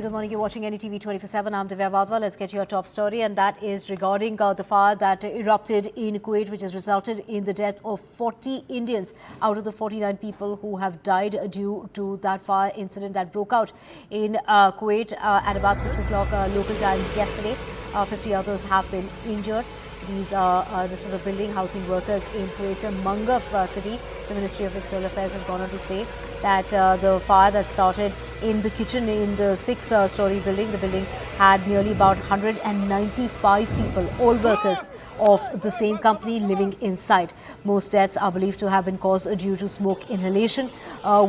Good morning. You're watching NETV 24/7. I'm Divya Wadhwa. Let's get your top story, and that is regarding the fire that erupted in Kuwait, which has resulted in the death of 40 Indians out of the 49 people who have died due to that fire incident that broke out in Kuwait at about 6 o'clock local time yesterday. 50 others have been injured. This was a building housing workers in Kuwait's Mangaf city. The Ministry of External Affairs has gone on to say that the fire that started in the kitchen in the six-story building, the building had nearly about 195 people, all workers of the same company living inside. Most deaths are believed to have been caused due to smoke inhalation,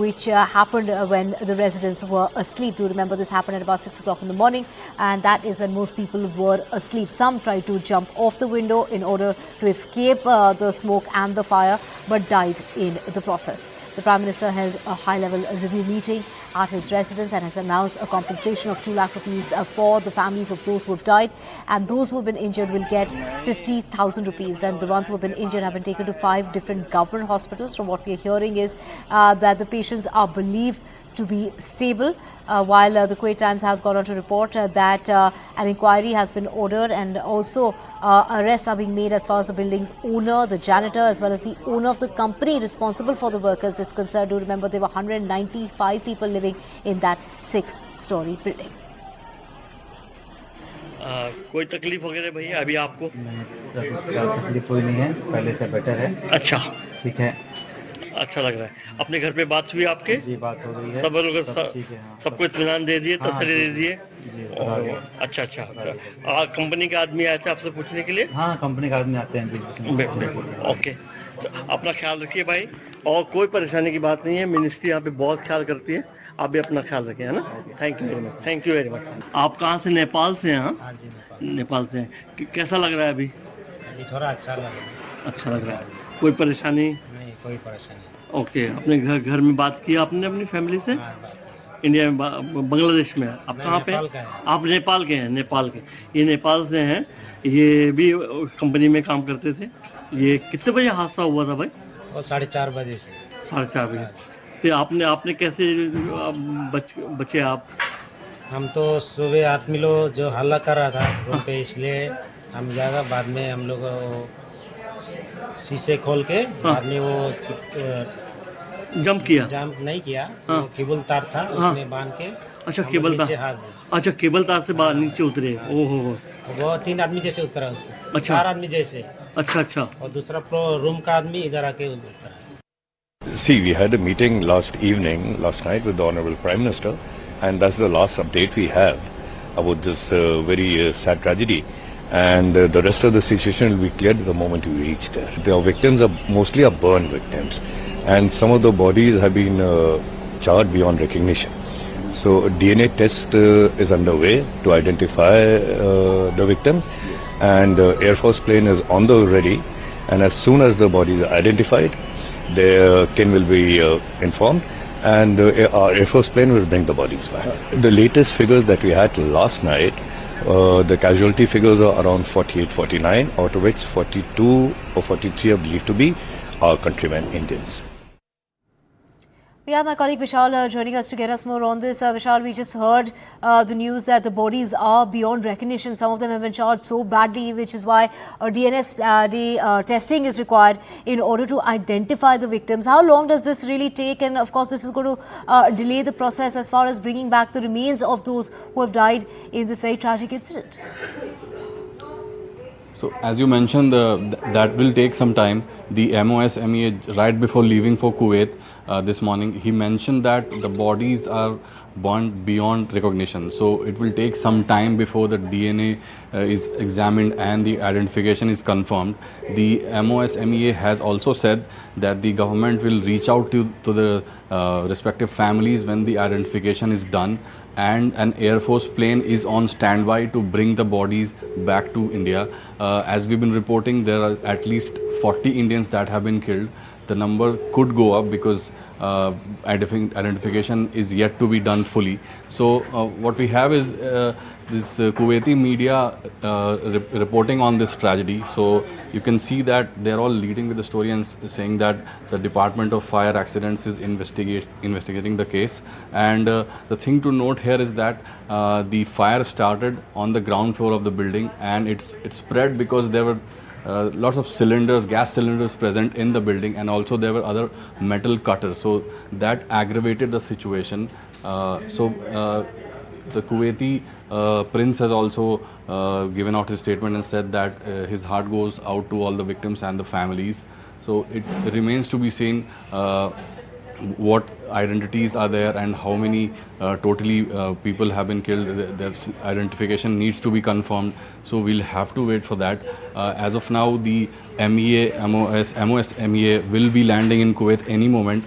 which happened when the residents were asleep. Do remember this happened at about 6 o'clock in the morning, and that is when most people were asleep. Some tried to jump off the window in order to escape the smoke and the fire, but died in the process. The Prime Minister held a high-level review meeting at his residence and has announced a compensation of 2 lakh rupees for the families of those who have died, and those who have been injured will get 50,000 rupees, and the ones who have been injured have been taken to 5 different government hospitals. From what we are hearing is that the patients are believed to be stable, while the Kuwait Times has gone on to report that an inquiry has been ordered, and also arrests are being made as far as the building's owner, the janitor, as well as the owner of the company responsible for the workers is concerned. Do remember there were 195 people living in that 6-story building. कोई तकलीफ वगैरह भैया अभी आपको? तकलीफ कोई नहीं है, पहले से बेटर है। अच्छा, ठीक है, अच्छा लग रहा है। अपने घर पे बात हुई आपके? जी बात हो रही है। सब लोग ठीक है, हाँ, सबको इत्मीनान दे दिए, तसल्ली दे दिए? जी। अच्छा अच्छा। कंपनी के आदमी आए थे आपसे पूछने के लिए? हाँ, कंपनी के आदमी आते हैं। ओके, तो अपना ख्याल रखिए भाई, और कोई परेशानी की बात नहीं है। मिनिस्ट्री यहाँ पे बहुत ख्याल करती है, आप भी अपना ख्याल रखें, है ना? Thank you very much, thank you very much. आप कहाँ से? नेपाल से हैं? हाँ जी, नेपाल से हैं। कैसा लग रहा है अभी? थोड़ा अच्छा लग रहा है। अच्छा लग रहा है, कोई परेशानी नहीं, कोई परेशानी। ओके, अपने घर में बात की आपने अपनी फैमिली से? इंडिया में, बांग्लादेश में? आप कहाँ पे? आप नेपाल के हैं? नेपाल के, ये नेपाल से हैं। ये भी कंपनी में काम करते थे। ये कितने बजे हादसा हुआ था भाई? वो 4:30 बजे से। 4:30 बजे। फिर आपने कैसे बचे आप? हम तो सुबह आदमी लोग जो हल्ला कर रहा था रोड पे, इसलिए हम ज़्यादा बाद में हम लोग शीशे खोल के बाद में वो जंप किया? जंप नहीं किया, हाँ। वो केबल तार था उसमें बांध के। अच्छा, केबल तार। अच्छा, केबल तार से बाहर नीचे उतरे? ओहो, वो 3 आदमी जैसे उतरा उसमें। अच्छा। 4 आदमी जैसे। अच्छा अच्छा। और दूसरा रूम का आदमी इधर आके उतरा। See, we had a meeting last night with the Honorable Prime Minister, and that's the last update we have about this very sad tragedy. And the rest of the situation will be cleared the moment we reach there. The victims are mostly burn victims, and some of the bodies have been charred beyond recognition. So a DNA test is underway to identify the victims, and Air Force plane is on the ready, and as soon as the bodies are identified, the kin will be informed, and our Air Force plane will bring the bodies back. The latest figures that we had last night, the casualty figures are around 48, 49, out of which 42 or 43 are believed to be our countrymen Indians. We have my colleague Vishal joining us to get us more on this. Vishal, we just heard the news that the bodies are beyond recognition. Some of them have been charged so badly, which is why DNA testing is required in order to identify the victims. How long does this really take? And of course, this is going to delay the process as far as bringing back the remains of those who have died in this very tragic incident. So, as you mentioned, that will take some time. The MOSMEA, right before leaving for Kuwait this morning, he mentioned that the bodies are burned beyond recognition. So, it will take some time before the DNA is examined and the identification is confirmed. The MOSMEA has also said that the government will reach out to the respective families when the identification is done, and an Air Force plane is on standby to bring the bodies back to India. As we've been reporting, there are at least 40 Indians that have been killed. the number could go up because identification is yet to be done fully. So what we have is this Kuwaiti media reporting on this tragedy. So you can see that they're all leading with the story and saying that the Department of Fire Accidents is investigating the case. And the thing to note here is that the fire started on the ground floor of the building, and it spread because there were lots of cylinders, gas cylinders present in the building, and also there were other metal cutters. So that aggravated the situation. The Kuwaiti prince has also given out his statement and said that his heart goes out to all the victims and the families. So it remains to be seen what identities are there and how many totally people have been killed. Their identification needs to be confirmed. So we'll have to wait for that. As of now, the MOS MEA will be landing in Kuwait any moment.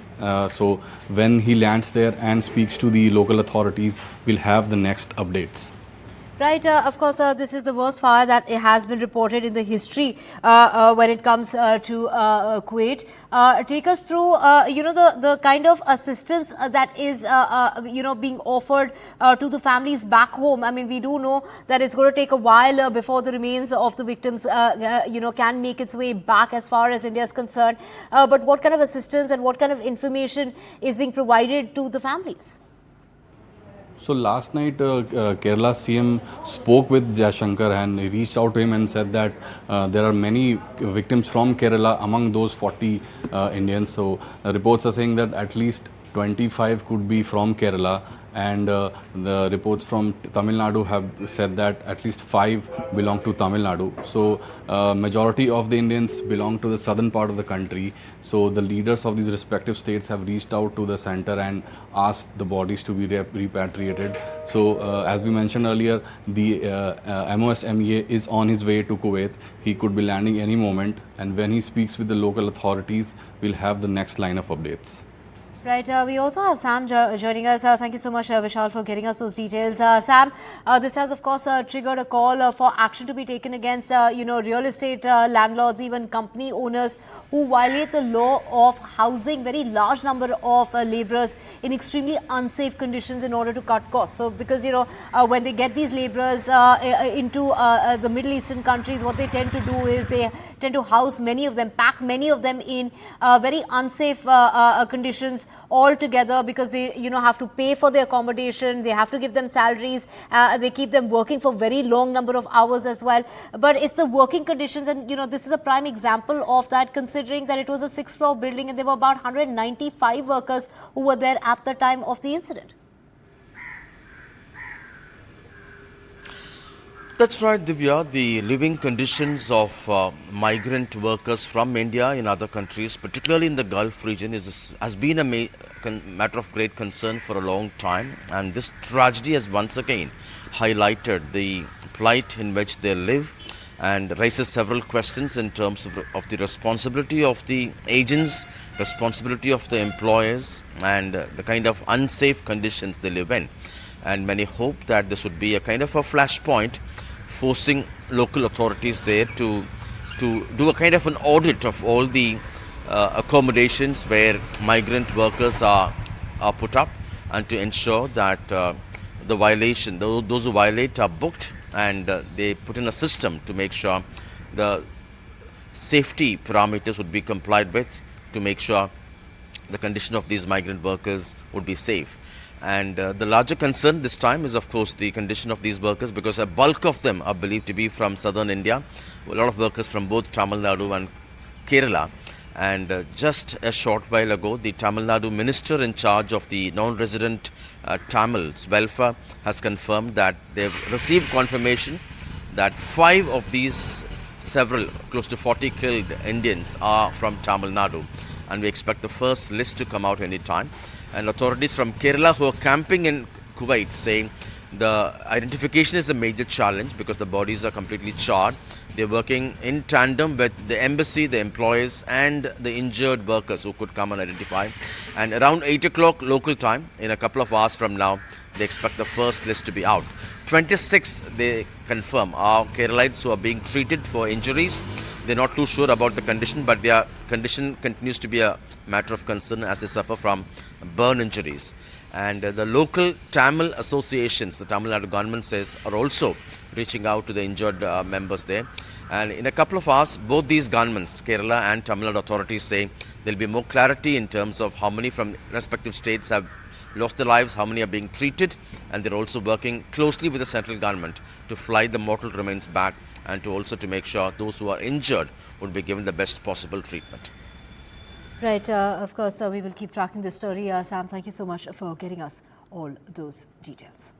So when he lands there and speaks to the local authorities, we'll have the next updates. Right, of course, this is the worst fire that has been reported in the history when it comes to Kuwait. Take us through, the kind of assistance that is, being offered to the families back home. I mean, we do know that it's going to take a while before the remains of the victims, can make its way back as far as India is concerned. But what kind of assistance and what kind of information is being provided to the families? So last night, Kerala CM spoke with Jaishankar and he reached out to him and said that there are many victims from Kerala among those 40 Indians. So reports are saying that at least 25 could be from Kerala, and the reports from Tamil Nadu have said that at least 5 belong to Tamil Nadu. So majority of the Indians belong to the southern part of the country. So the leaders of these respective states have reached out to the center and asked the bodies to be repatriated. So as we mentioned earlier, the MOS MEA is on his way to Kuwait. He could be landing any moment, and when he speaks with the local authorities, we'll have the next line of updates. Right, we also have Sam joining us. Thank you so much, Vishal, for getting us those details. Sam, this has, of course, triggered a call for action to be taken against, real estate landlords, even company owners who violate the law of housing very large number of laborers in extremely unsafe conditions in order to cut costs. So, because, when they get these laborers into the Middle Eastern countries, what they tend to do is they tend to house many of them, pack many of them in very unsafe conditions altogether, because they have to pay for their accommodation, they have to give them salaries, they keep them working for very long number of hours as well. But it's the working conditions, and this is a prime example of that, considering that it was a 6th-floor building and there were about 195 workers who were there at the time of the incident. That's right, Divya. The living conditions of migrant workers from India in other countries, particularly in the Gulf region, has been a matter of great concern for a long time. And this tragedy has once again highlighted the plight in which they live and raises several questions in terms of the responsibility of the agents, responsibility of the employers, and the kind of unsafe conditions they live in. And many hope that this would be a kind of a flashpoint, forcing local authorities there to do a kind of an audit of all the accommodations where migrant workers are put up, and to ensure that the violation, those who violate are booked, and they put in a system to make sure the safety parameters would be complied with, to make sure the condition of these migrant workers would be safe. And the larger concern this time is, of course, the condition of these workers, because a bulk of them are believed to be from southern India, a lot of workers from both Tamil Nadu and Kerala. And just a short while ago, the Tamil Nadu minister in charge of the non-resident Tamils welfare has confirmed that they've received confirmation that 5 of these close to 40 killed Indians are from Tamil Nadu. And we expect the first list to come out any time. And authorities from Kerala who are camping in Kuwait saying the identification is a major challenge because the bodies are completely charred. They're working in tandem with the embassy, the employers, and the injured workers who could come and identify. And around 8 o'clock local time, in a couple of hours from now, they expect the first list to be out. 26, they confirm, are Keralites who are being treated for injuries, They're not too sure about the condition, but their condition continues to be a matter of concern as they suffer from burn injuries. And the local Tamil associations, the Tamil Nadu government says, are also reaching out to the injured members there. And in a couple of hours, both these governments, Kerala and Tamil Nadu authorities, say there will be more clarity in terms of how many from respective states have lost their lives, how many are being treated, and they're also working closely with the central government to fly the mortal remains back and to also to make sure those who are injured would be given the best possible treatment. Right, of course, we will keep tracking this story. Sam, thank you so much for getting us all those details.